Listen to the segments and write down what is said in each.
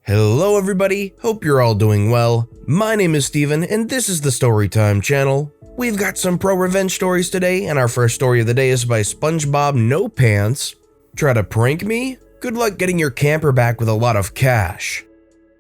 Hello everybody, hope you're all doing well. My name is Steven and this is the Storytime channel. We've got some pro-revenge stories today and our first story of the day is by SpongeBob No Pants. Try to prank me? Good luck getting your camper back with a lot of cash.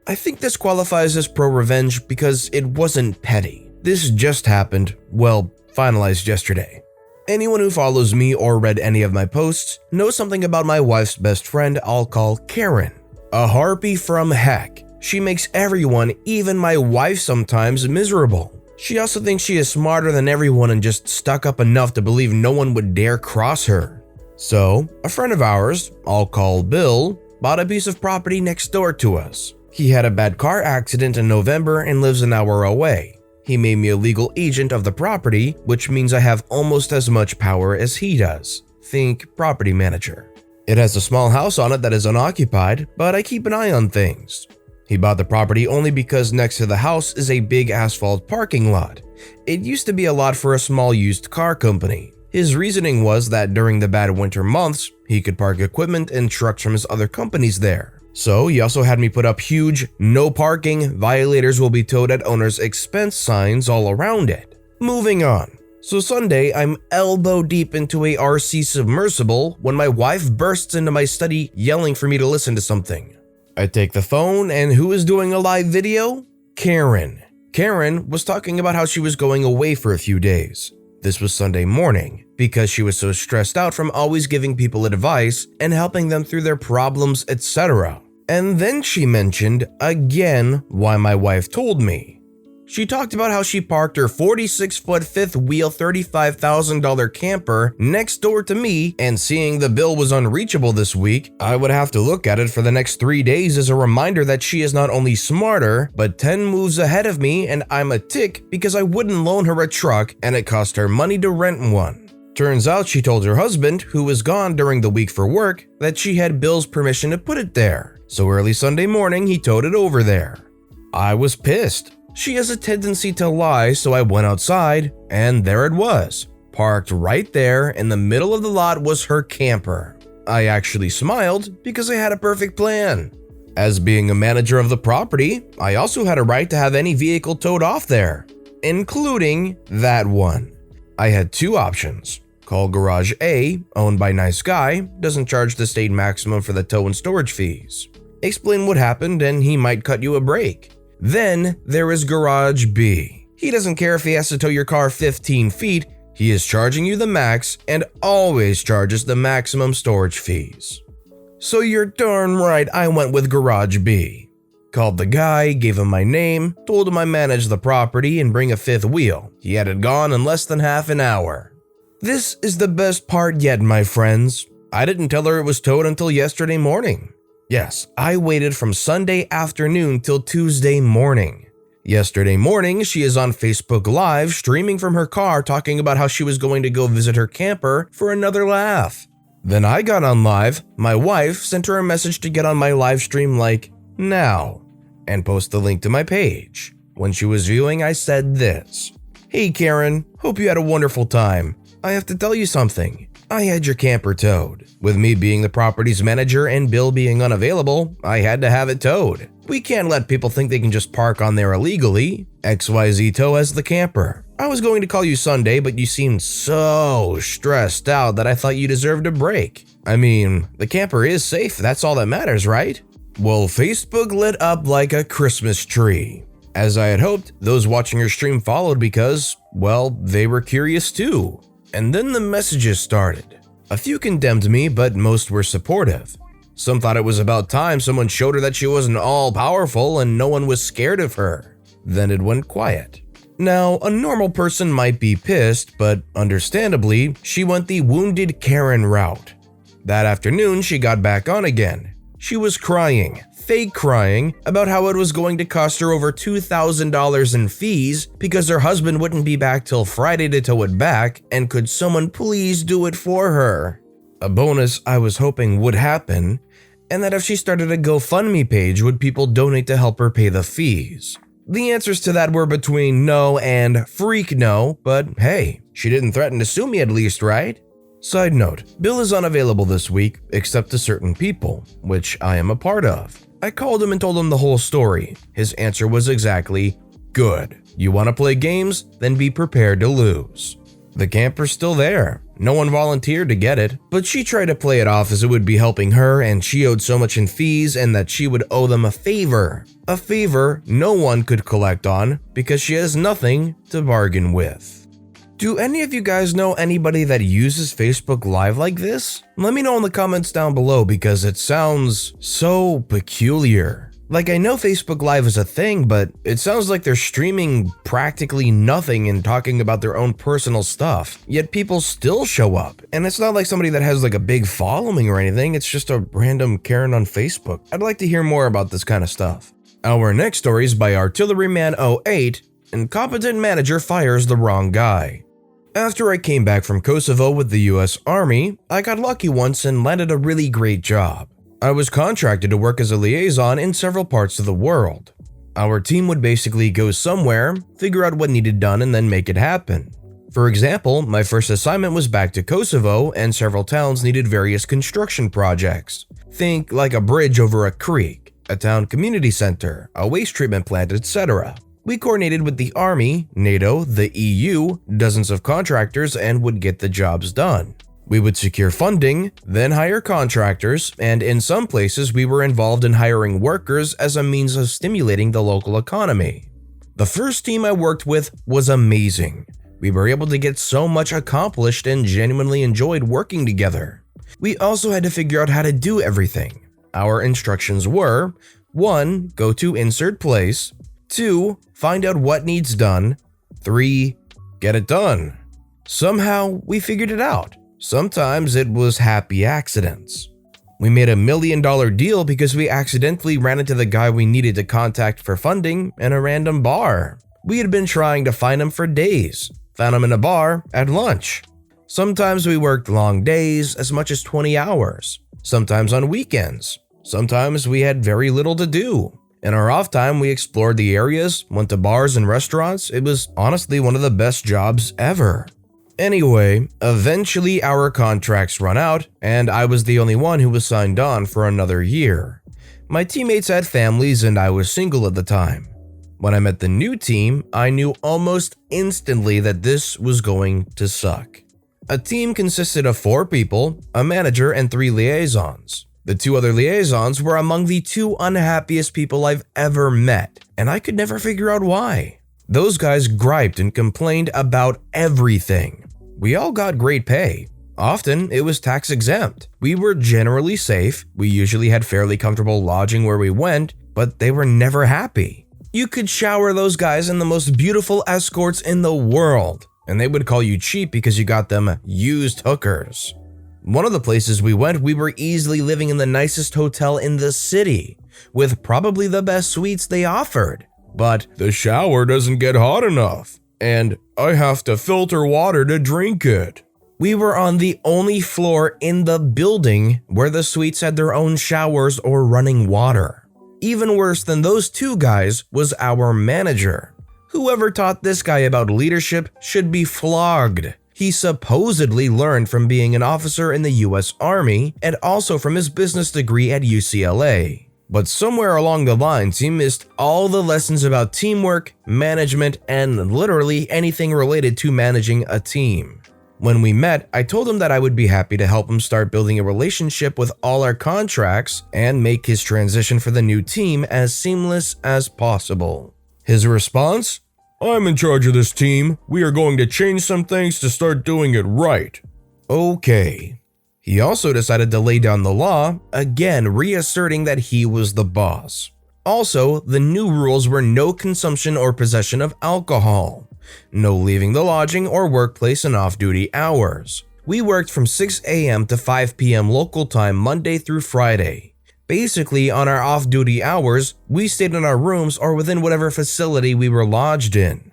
I think this qualifies as pro-revenge because it wasn't petty. This just happened, well, finalized yesterday. Anyone who follows me or read any of my posts knows something about my wife's best friend I'll call Karen. A harpy from heck. She makes everyone, even my wife sometimes, miserable. She also thinks she is smarter than everyone and just stuck up enough to believe no one would dare cross her. So, a friend of ours, I'll call Bill, bought a piece of property next door to us. He had a bad car accident in November and lives an hour away. He made me a legal agent of the property, which means I have almost as much power as he does. Think property manager. It has a small house on it that is unoccupied, but I keep an eye on things. He bought the property only because next to the house is a big asphalt parking lot. It used to be a lot for a small used car company. His reasoning was that during the bad winter months, he could park equipment and trucks from his other companies there. So he also had me put up huge, no parking, violators will be towed at owner's expense signs all around it. Moving on. So Sunday, I'm elbow deep into a RC submersible when my wife bursts into my study yelling for me to listen to something. I take the phone and who is doing a live video? Karen. Karen was talking about how she was going away for a few days. This was Sunday morning because she was so stressed out from always giving people advice and helping them through their problems, etc. And then she mentioned again why my wife told me. She talked about how she parked her 46-foot fifth wheel $35,000 camper next door to me, and seeing the bill was unreachable this week, I would have to look at it for the next 3 days as a reminder that she is not only smarter, but 10 moves ahead of me, and I'm a tick because I wouldn't loan her a truck and it cost her money to rent one. Turns out she told her husband, who was gone during the week for work, that she had Bill's permission to put it there. So early Sunday morning, he towed it over there. I was pissed. She has a tendency to lie, so I went outside, and there it was. Parked right there in the middle of the lot was her camper. I actually smiled because I had a perfect plan. As being a manager of the property, I also had a right to have any vehicle towed off there, including that one. I had two options. Call Garage A, owned by nice guy, doesn't charge the state maximum for the tow and storage fees. Explain what happened and he might cut you a break. Then there is Garage B. He doesn't care if he has to tow your car 15 feet, he is charging you the max and always charges the maximum storage fees. So you're darn right I went with Garage B. Called the guy, gave him my name, told him I manage the property and bring a fifth wheel. He had it gone in less than half an hour. This is the best part yet, my friends. I didn't tell her it was towed until yesterday morning. Yes, I waited from Sunday afternoon till Tuesday morning. Yesterday morning, she is on Facebook Live streaming from her car talking about how she was going to go visit her camper for another laugh. Then I got on live, my wife sent her a message to get on my live stream like, now, and post the link to my page. When she was viewing, I said this. Hey Karen, hope you had a wonderful time. I have to tell you something. I had your camper towed. With me being the property's manager and Bill being unavailable, I had to have it towed. We can't let people think they can just park on there illegally. XYZ Tow has the camper. I was going to call you Sunday, but you seemed so stressed out that I thought you deserved a break. I mean, the camper is safe, that's all that matters, right? Well, Facebook lit up like a Christmas tree. As I had hoped, those watching her stream followed because, well, they were curious too. And then the messages started. A few condemned me, but most were supportive. Some thought it was about time someone showed her that she wasn't all-powerful and no one was scared of her. Then it went quiet. Now, a normal person might be pissed, but understandably, she went the wounded Karen route. That afternoon, she got back on again. She was crying, fake crying, about how it was going to cost her over $2,000 in fees because her husband wouldn't be back till Friday to tow it back, and could someone please do it for her? A bonus I was hoping would happen, and that if she started a GoFundMe page, would people donate to help her pay the fees? The answers to that were between no and freak no, but hey, she didn't threaten to sue me at least, right? Side note, Bill is unavailable this week except to certain people, which I am a part of. I called him and told him the whole story. His answer was exactly, "Good. You want to play games? Then be prepared to lose." The camper's still there. No one volunteered to get it, but she tried to play it off as it would be helping her and she owed so much in fees and that she would owe them a favor. A favor no one could collect on because she has nothing to bargain with. Do any of you guys know anybody that uses Facebook Live like this? Let me know in the comments down below because it sounds so peculiar. Like, I know Facebook Live is a thing, but it sounds like they're streaming practically nothing and talking about their own personal stuff. Yet people still show up. And it's not like somebody that has like a big following or anything, it's just a random Karen on Facebook. I'd like to hear more about this kind of stuff. Our next story is by Artilleryman08, Incompetent Manager Fires the Wrong Guy. After I came back from Kosovo with the US Army, I got lucky once and landed a really great job. I was contracted to work as a liaison in several parts of the world. Our team would basically go somewhere, figure out what needed done, and then make it happen. For example, my first assignment was back to Kosovo, and several towns needed various construction projects. Think like a bridge over a creek, a town community center, a waste treatment plant, etc. We coordinated with the Army, NATO, the EU, dozens of contractors, and would get the jobs done. We would secure funding, then hire contractors, and in some places we were involved in hiring workers as a means of stimulating the local economy. The first team I worked with was amazing. We were able to get so much accomplished and genuinely enjoyed working together. We also had to figure out how to do everything. Our instructions were: 1. Go to insert place. 2. Find out what needs done. 3. Get it done. Somehow, we figured it out. Sometimes it was happy accidents. We made $1 million deal because we accidentally ran into the guy we needed to contact for funding in a random bar. We had been trying to find him for days. Found him in a bar at lunch. Sometimes we worked long days, as much as 20 hours. Sometimes on weekends. Sometimes we had very little to do. In our off time, we explored the areas, went to bars and restaurants. It was honestly one of the best jobs ever. Anyway, eventually our contracts run out, and I was the only one who was signed on for another year. My teammates had families and I was single at the time. When I met the new team, I knew almost instantly that this was going to suck. A team consisted of 4 people, a manager, and 3 liaisons. The 2 other liaisons were among the 2 unhappiest people I've ever met, and I could never figure out why. Those guys griped and complained about everything. We all got great pay. Often, it was tax exempt. We were generally safe. We usually had fairly comfortable lodging where we went, but they were never happy. You could shower those guys in the most beautiful escorts in the world, and they would call you cheap because you got them used hookers. One of the places we went, we were easily living in the nicest hotel in the city, with probably the best suites they offered. But the shower doesn't get hot enough, and I have to filter water to drink it. We were on the only floor in the building where the suites had their own showers or running water. Even worse than those 2 guys was our manager. Whoever taught this guy about leadership should be flogged. He supposedly learned from being an officer in the US Army and also from his business degree at UCLA. But somewhere along the lines, he missed all the lessons about teamwork, management, and literally anything related to managing a team. When we met, I told him that I would be happy to help him start building a relationship with all our contracts and make his transition for the new team as seamless as possible. His response? "I'm in charge of this team. We are going to change some things to start doing it right." Okay. He also decided to lay down the law, again reasserting that he was the boss. Also, the new rules were no consumption or possession of alcohol, no leaving the lodging or workplace in off-duty hours. We worked from 6 a.m. to 5 p.m. local time Monday through Friday. Basically, on our off-duty hours, we stayed in our rooms or within whatever facility we were lodged in.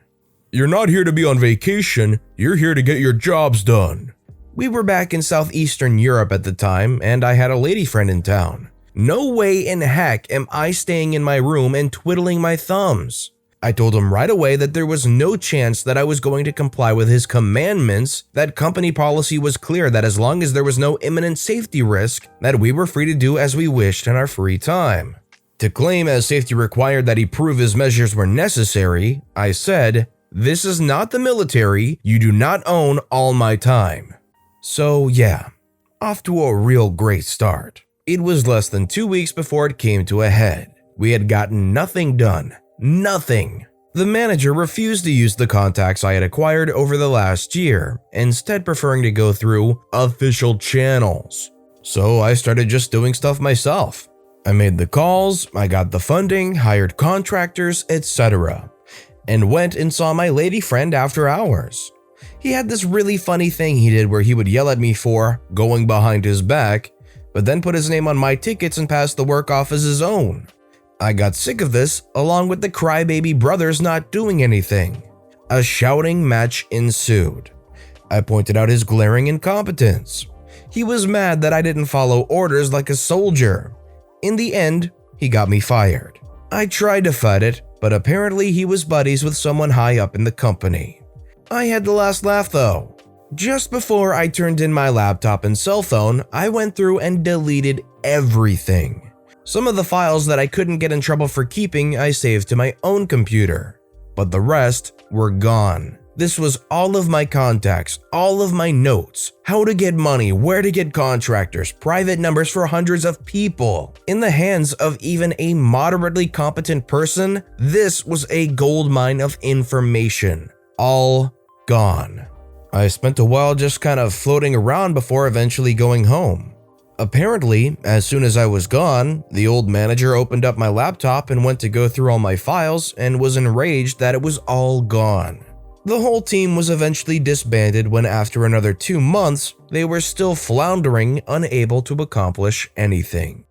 "You're not here to be on vacation, you're here to get your jobs done." We were back in southeastern Europe at the time, and I had a lady friend in town. No way in heck am I staying in my room and twiddling my thumbs. I told him right away that there was no chance that I was going to comply with his commandments, that company policy was clear that as long as there was no imminent safety risk, that we were free to do as we wished in our free time. To claim as safety required that he prove his measures were necessary, I said, "This is not the military, you do not own all my time." So yeah, off to a real great start. It was less than 2 weeks before it came to a head. We had gotten nothing done. Nothing. The manager refused to use the contacts I had acquired over the last year, instead preferring to go through official channels. So I started just doing stuff myself. I made the calls, I got the funding, hired contractors, etc. And went and saw my lady friend after hours. He had this really funny thing he did where he would yell at me for going behind his back, but then put his name on my tickets and pass the work off as his own. I got sick of this, along with the crybaby brothers not doing anything. A shouting match ensued. I pointed out his glaring incompetence. He was mad that I didn't follow orders like a soldier. In the end, he got me fired. I tried to fight it, but apparently he was buddies with someone high up in the company. I had the last laugh though. Just before I turned in my laptop and cell phone, I went through and deleted everything. Some of the files that I couldn't get in trouble for keeping I saved to my own computer, but the rest were gone. This was all of my contacts, all of my notes, how to get money, where to get contractors, private numbers for hundreds of people. In the hands of even a moderately competent person, this was a goldmine of information. All gone. I spent a while just kind of floating around before eventually going home. Apparently, as soon as I was gone, the old manager opened up my laptop and went to go through all my files and was enraged that it was all gone. The whole team was eventually disbanded when after another 2 months, they were still floundering, unable to accomplish anything.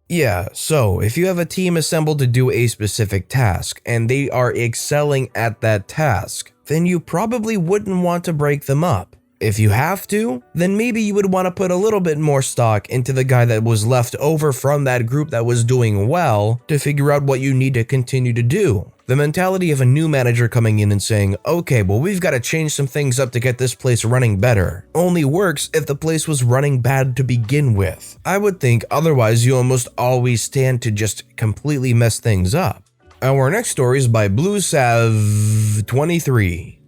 Yeah, so if you have a team assembled to do a specific task and they are excelling at that task, then you probably wouldn't want to break them up. If you have to, then maybe you would want to put a little bit more stock into the guy that was left over from that group that was doing well to figure out what you need to continue to do. The mentality of a new manager coming in and saying, okay, well we've got to change some things up to get this place running better, only works if the place was running bad to begin with. I would think otherwise you almost always stand to just completely mess things up. Our next story is by BlueSav23.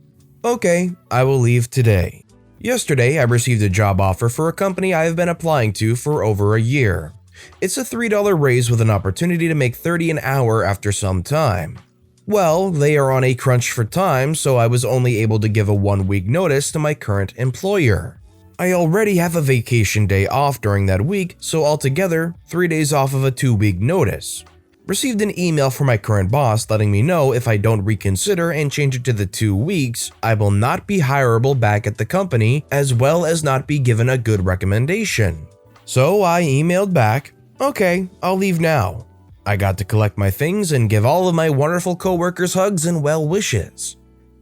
Okay, I will leave today. Yesterday, I received a job offer for a company I have been applying to for over a year. It's a $3 raise with an opportunity to make $30 an hour after some time. Well, they are on a crunch for time, so I was only able to give a 1-week notice to my current employer. I already have a vacation day off during that week, so altogether, 3 days off of a 2-week notice. Received an email from my current boss letting me know if I don't reconsider and change it to the 2 weeks, I will not be hireable back at the company, as well as not be given a good recommendation. So I emailed back, okay, I'll leave now. I got to collect my things and give all of my wonderful coworkers hugs and well wishes.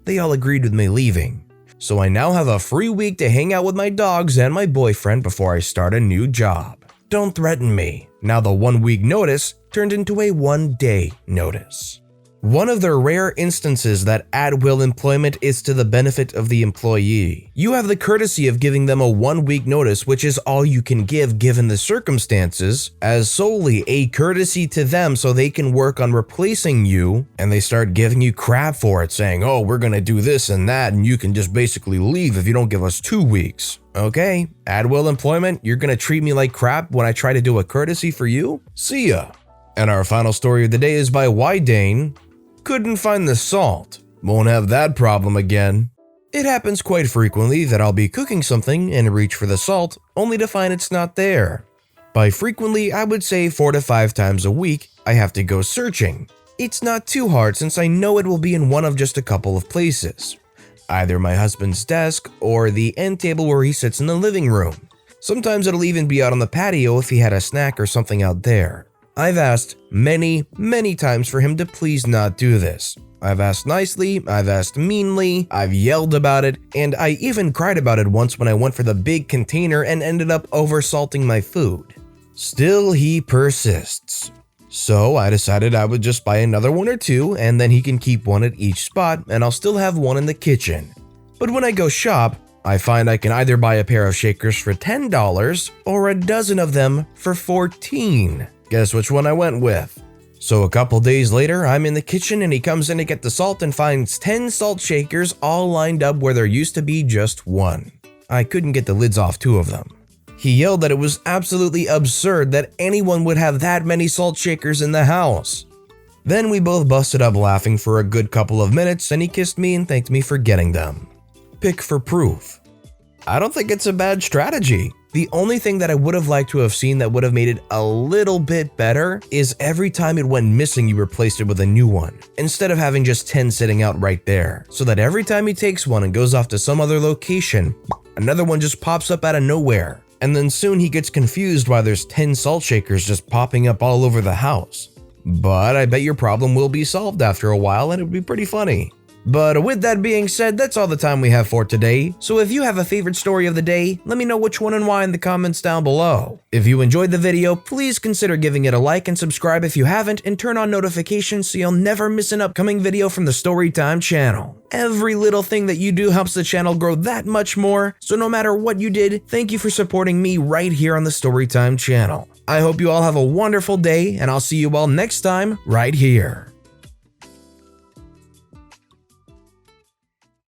They all agreed with me leaving. So I now have a free week to hang out with my dogs and my boyfriend before I start a new job. Don't threaten me. Now the 1-week notice turned into a 1-day notice. One of the rare instances that at-will employment is to the benefit of the employee. You have the courtesy of giving them a 1-week notice, which is all you can give given the circumstances, as solely a courtesy to them so they can work on replacing you, and they start giving you crap for it, saying, oh, we're gonna do this and that, and you can just basically leave if you don't give us 2 weeks. Okay, at-will employment, you're gonna treat me like crap when I try to do a courtesy for you? See ya. And our final story of the day is by Ydain. Couldn't find the salt. Won't have that problem again. It happens quite frequently that I'll be cooking something and reach for the salt only to find it's not there. By frequently, I would say 4 to 5 times a week, I have to go searching. It's not too hard since I know it will be in one of just a couple of places. Either my husband's desk or the end table where he sits in the living room. Sometimes it'll even be out on the patio if he had a snack or something out there. I've asked many times for him to please not do this. I've asked nicely, I've asked meanly, I've yelled about it, and I even cried about it once when I went for the big container and ended up oversalting my food. Still, he persists. So I decided I would just buy another 1 or 2 and then he can keep 1 at each spot and I'll still have 1 in the kitchen. But when I go shop, I find I can either buy a pair of shakers for $10 or a dozen of them for $14. Guess which one I went with? So a couple days later, I'm in the kitchen and he comes in to get the salt and finds 10 salt shakers all lined up where there used to be just one. I couldn't get the lids off 2 of them. He yelled that it was absolutely absurd that anyone would have that many salt shakers in the house. Then we both busted up laughing for a good couple of minutes and he kissed me and thanked me for getting them. Pick for proof. I don't think it's a bad strategy. The only thing that I would have liked to have seen that would have made it a little bit better is every time it went missing you replaced it with a new one, instead of having just 10 sitting out right there, so that every time he takes one and goes off to some other location, another one just pops up out of nowhere, and then soon he gets confused why there's 10 salt shakers just popping up all over the house. But I bet your problem will be solved after a while and it would be pretty funny. But with that being said, that's all the time we have for today, so if you have a favorite story of the day, let me know which one and why in the comments down below. If you enjoyed the video, please consider giving it a like and subscribe if you haven't, and turn on notifications so you'll never miss an upcoming video from the Storytime channel. Every little thing that you do helps the channel grow that much more, so no matter what you did, thank you for supporting me right here on the Storytime channel. I hope you all have a wonderful day, and I'll see you all next time right here.